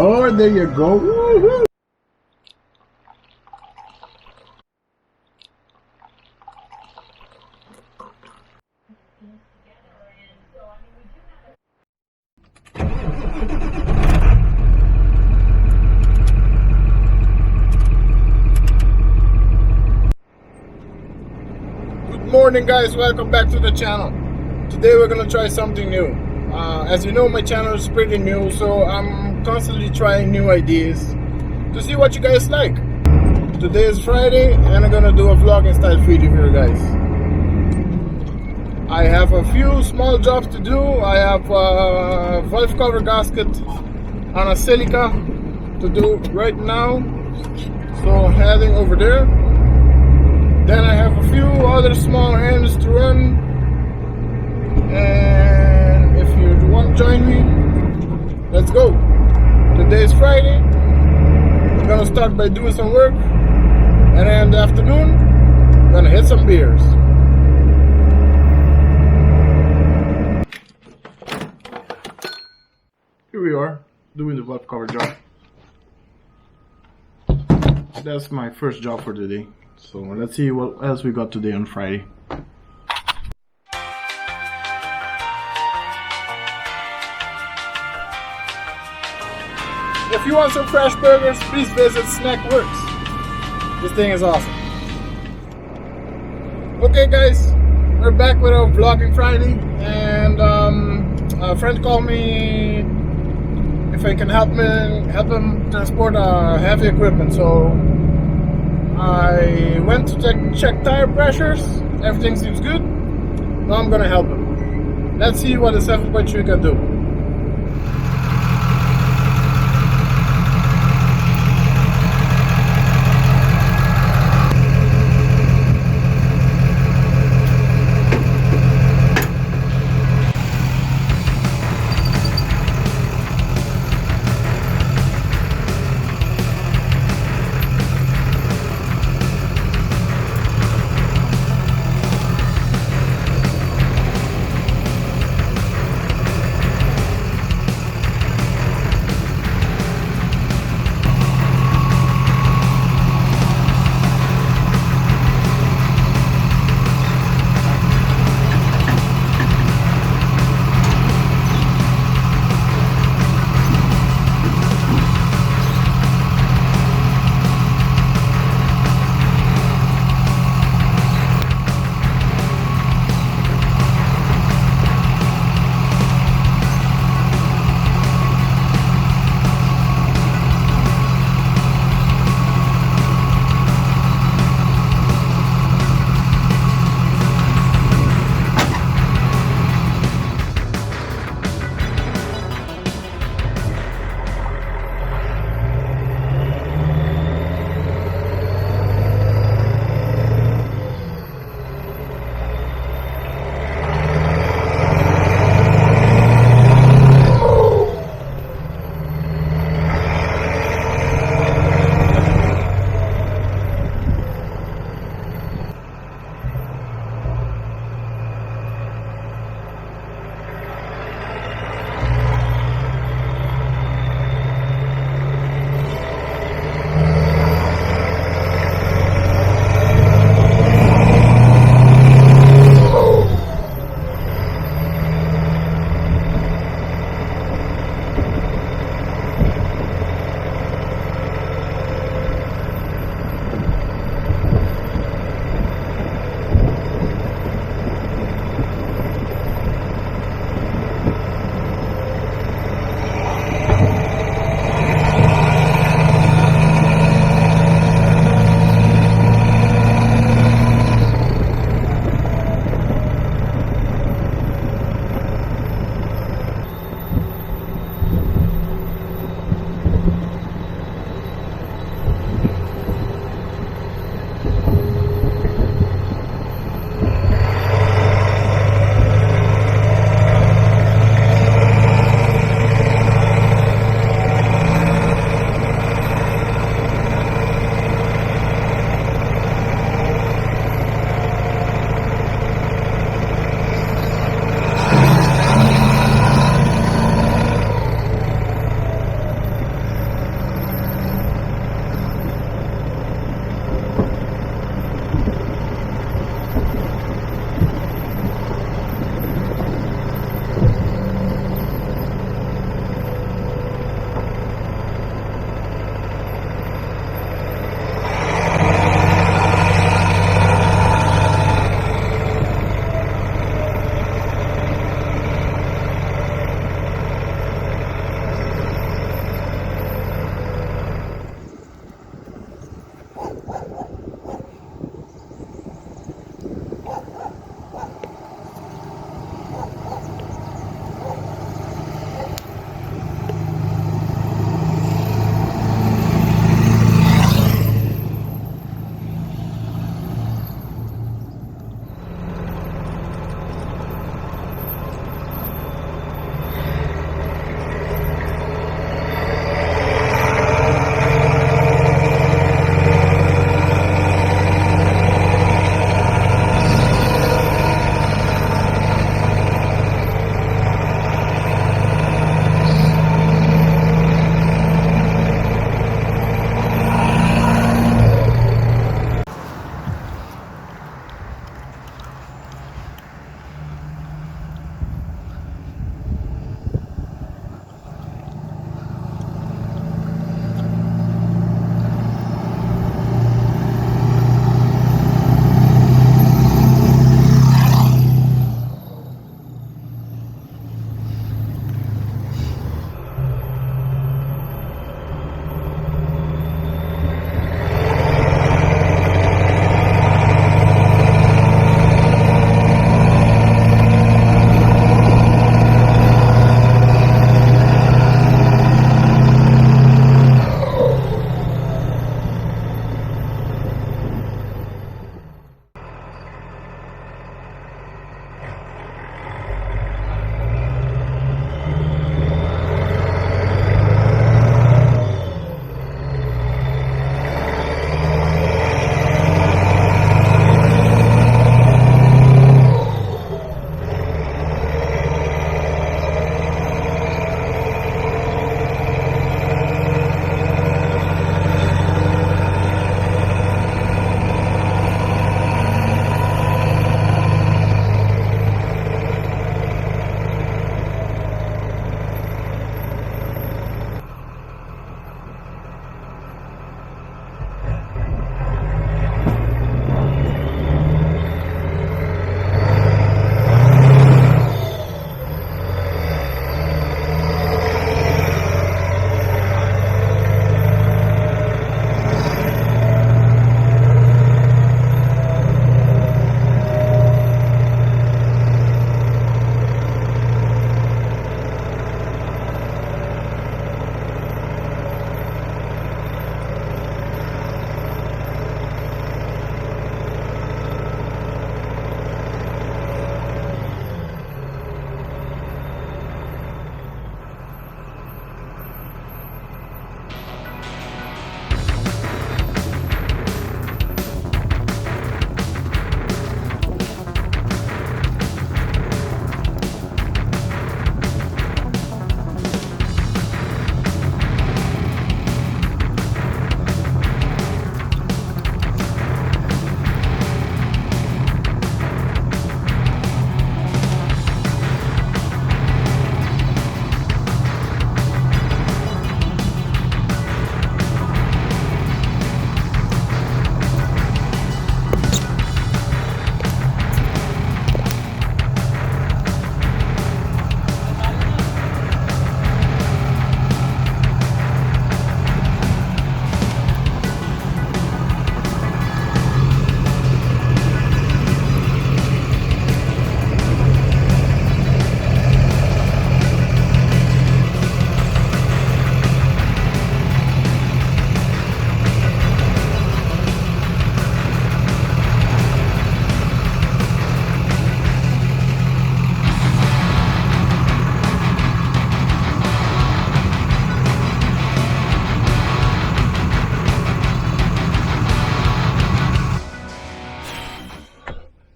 Oh, there you go. Woo-hoo. Good morning, guys. Welcome back to the channel. Today we're gonna try something new. As you know, my channel is pretty new, so I'm constantly trying new ideas to see what you guys like. Today is Friday and I'm gonna do a vlogging style video for you guys. I have a few small jobs to do. I have a valve cover gasket on a silica to do right now, so heading over there. Then I have a few other small errands to run, and if you want to join me, let's go. Today is Friday. I'm gonna start by doing some work, and then in the afternoon I'm gonna hit some beers. Here we are, doing the valve cover job. That's my first job for today. So let's see what else we got today on Friday. If you want some fresh burgers, please visit Snackworks. This thing is awesome. Okay guys, we're back with our vlogging Friday, and a friend called me if I can help him transport heavy equipment. So I went to check tire pressures. Everything seems good. Now I'm gonna help him. Let's see what the 7.3 can do.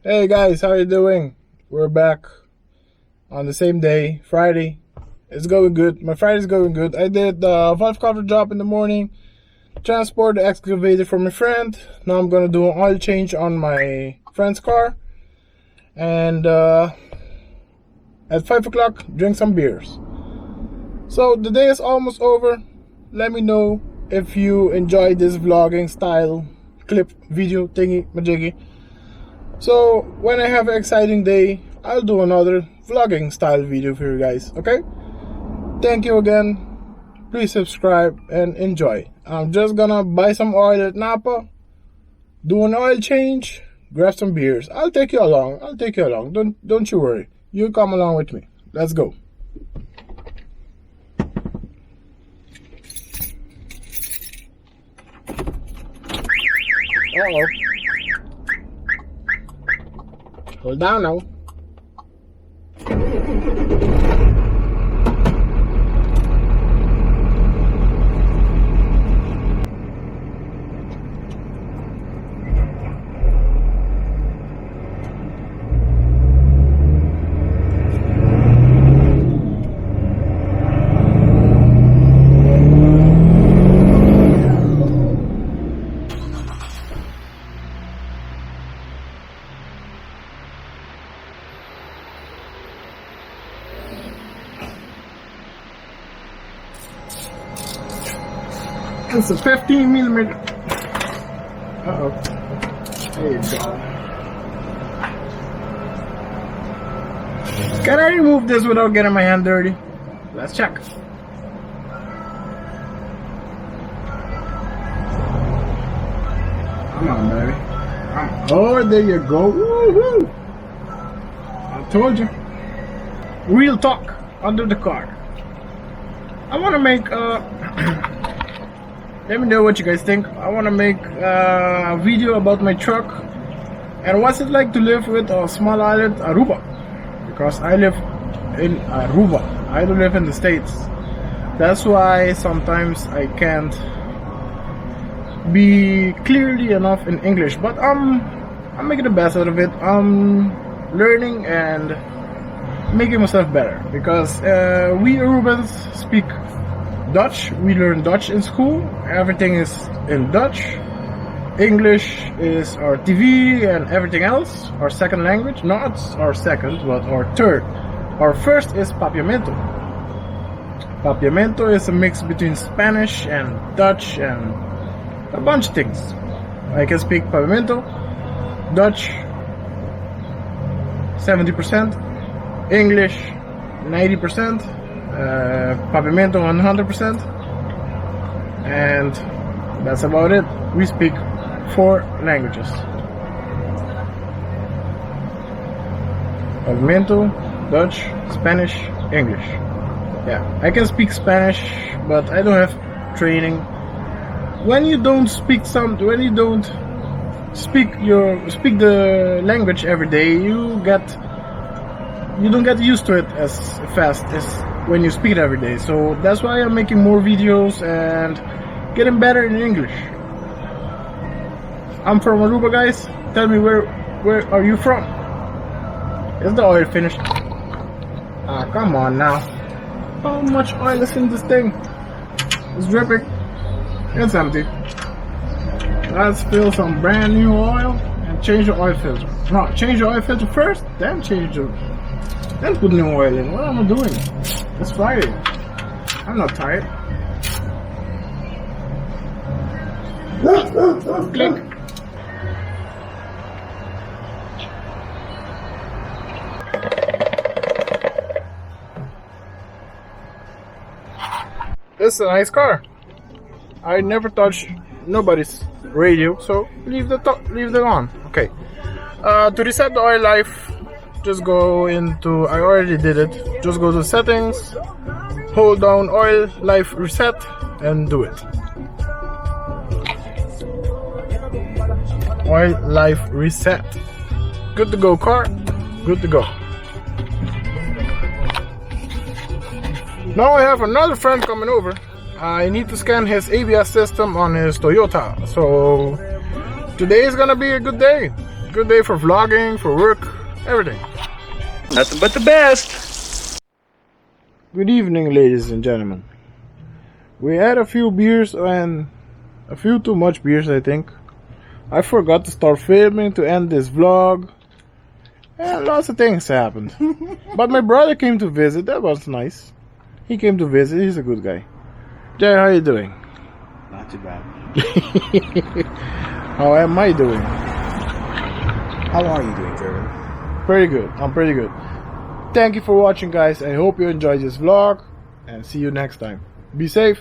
Hey guys, how you doing? We're back on the same day, Friday. It's going good. My Friday's going good. I did the valve cover job in the morning, transport the excavator for my friend. Now I'm gonna do an oil change on my friend's car, and at 5 o'clock drink some beers. So the day is almost over. Let me know if you enjoy this vlogging style clip video thingy majiggy. So when I have an exciting day, I'll do another vlogging style video for you guys. Okay, thank you again. Please subscribe and enjoy. I'm just gonna buy some oil at Napa, do an oil change, grab some beers. I'll take you along. Don't you worry. You come along with me. Let's go. Uh-oh. Hold down now. It's a 15 millimeter. Uh-oh. There you go. Can I remove this without getting my hand dirty? Let's check. Come on, baby. Oh, there you go. Woohoo! I told you. Real talk under the car. I want to make let me know what you guys think. I want to make a video about my truck and what's it like to live with a small island, Aruba. Because I live in Aruba. I don't live in the States. That's why sometimes I can't be clearly enough in English. But I'm making the best out of it. I'm learning and making myself better. Because we Arubans speak Dutch. We learn Dutch in school. Everything is in Dutch. English is our TV and everything else. Our second language. Not our second, but our third. Our first is Papiamento. Papiamento is a mix between Spanish and Dutch and a bunch of things. I can speak Papiamento, Dutch 70%, English 90%, Papiamento 100%, and that's about it. We speak 4 languages: Papiamento, Dutch, Spanish, English. Yeah, I can speak Spanish, but I don't have training. When you don't speak when you don't speak the language every day, you don't get used to it as fast as when you speak it every day. So that's why I'm making more videos and getting better in English. I'm from Aruba, guys. Tell me where are you from? Is the oil finished? Ah, come on now. How much oil is in this thing? It's dripping. It's empty. Let's fill some brand new oil and change the oil filter. No, change the oil filter first, then then put new oil in. What am I doing? It's Friday. I'm not tired. Clink. This is a nice car. I never touch nobody's radio, so leave it on. Okay. To reset the oil life, just go into, I already did it. Just go to settings, hold down oil life reset, and do it. Oil life reset. Good to go, car. Good to go. Now I have another friend coming over. I need to scan his ABS system on his Toyota. So today is gonna be a good day. Good day for vlogging, for work, everything. Nothing but the best. Good evening, ladies and gentlemen. We had a few beers and a few too much beers, I think. I forgot to start filming to end this vlog. And lots of things happened. But my brother came to visit, that was nice. He came to visit, he's a good guy. Jay, how are you doing? Not too bad. How am I doing? How are you doing, Trevor? Pretty good, I'm pretty good. Thank you for watching, guys. I hope you enjoyed this vlog. And see you next time. Be safe.